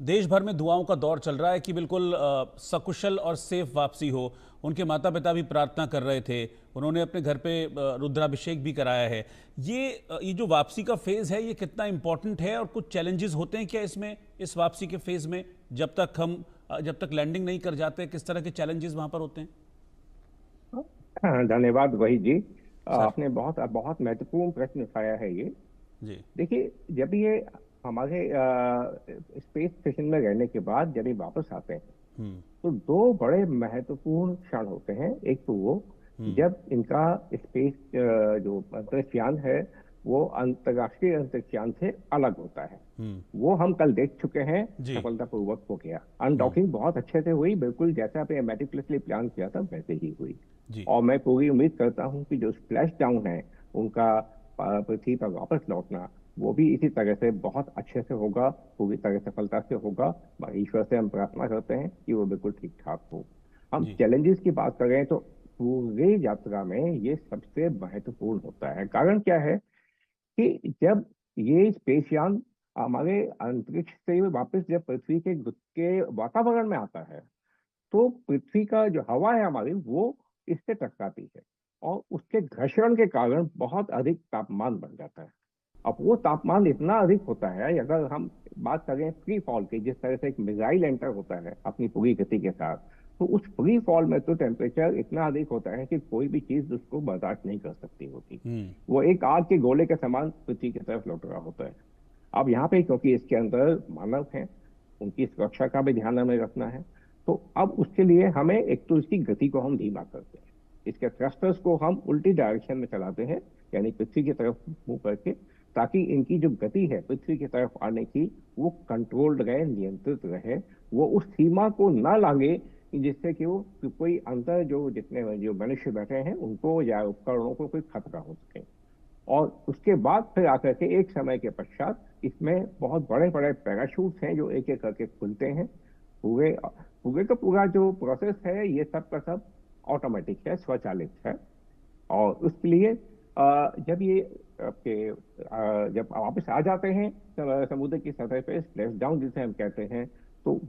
देश भर में दुआओं का दौर चल रहा है कि बिल्कुल सकुशल और सेफ वापसी हो। उनके माता पिता भी प्रार्थना कर रहे थे, उन्होंने अपने घर पे रुद्राभिषेक भी कराया है। ये जो वापसी का फेज है, ये कितना इम्पोर्टेंट है और कुछ चैलेंजेस होते हैं क्या इसमें, इस वापसी के फेज में? जब तक लैंडिंग नहीं कर जाते, किस तरह के चैलेंजेस वहां पर होते हैं? हाँ, धन्यवाद वही जी। सर। आपने बहुत बहुत महत्वपूर्ण प्रश्न उठाया है ये। जी। देखिए, जब ये हमारे स्पेस स्टेशन में रहने के बाद जब ये वापस आते हैं हम्म। तो दो बड़े महत्वपूर्ण क्षण होते हैं। एक तो वो हम्म। जब इनका स्पेस जो अंतरिक्षयान है वो अंतर्राष्ट्रीय अंतरिक्षयान से अलग होता है। हम्म। वो हम कल देख चुके हैं, जी। सफलतापूर्वक हो गया। हम्म। अनडॉकिंग बहुत अच्छे से हुई, बिल्कुल जैसा आपने मेटिकुलसली प्लान किया था वैसे ही हुई। जी। और मैं पूरी उम्मीद करता हूं कि जो स्प्लैश डाउन है उनका पृथ्वी पर वापस लौटना, वो भी इसी तरह से बहुत अच्छे से होगा, पूरी तरह सफलता से होगा। ईश्वर से हम प्रार्थना करते हैं कि वो बिल्कुल ठीक ठाक हो। हम जी। चैलेंजेस की बात करें तो पूरी यात्रा में ये सबसे महत्वपूर्ण होता है। कारण क्या है कि जब ये स्पेसयान हमारे अंतरिक्ष से वापस जब पृथ्वी के वातावरण में आता है तो पृथ्वी का जो हवा है हमारी वो इससे टकराती है और उसके घर्षण के कारण बहुत अधिक तापमान बन जाता है। अब वो तापमान इतना अधिक होता है, अगर हम बात करें फ्री फॉल की, जिस तरह से एक मिसाइल एंटर होता है अपनी पूरी गति के साथ, तो उस फ्री फॉल में तो टेम्परेचर इतना अधिक होता है कि कोई भी चीज उसको बर्दाश्त नहीं कर सकती होती। हम्म। वो एक आग के गोले के समान पृथ्वी की तरफ लौट रहा होता है। अब यहाँ पे क्योंकि इसके अंदर मानव हैं, उनकी सुरक्षा का भी ध्यान हमें रखना है। तो अब उसके लिए हमें एक तो इसकी गति को हम धीमा करते हैं, इसके थ्रस्टर्स को हम उल्टी डायरेक्शन में चलाते हैं, यानी पृथ्वी की तरफ मूव करके, ताकि इनकी जो गति है पृथ्वी की तरफ आने की वो कंट्रोल्ड रहे, नियंत्रित रहे। वो उस सीमा को ना लागे जिससे कि वो कोई अंतर जो जितने जो मनुष्य बैठे हैं उनको या उपकरणों को कोई खतरा हो सके। और उसके बाद फिर आकर के एक समय के पश्चात इसमें बहुत बड़े बड़े पैराशूट्स हैं जो एक एक करके खुलते हैं। पूरे पूरे का पूरा जो प्रोसेस है ये सब का सब ऑटोमेटिक है, स्वचालित है। और उसके लिए जब ये आपके जब वापस आ जाते हैं समुद्र की सतह पे, स्प्लैश डाउन जिसे हम कहते हैं, तो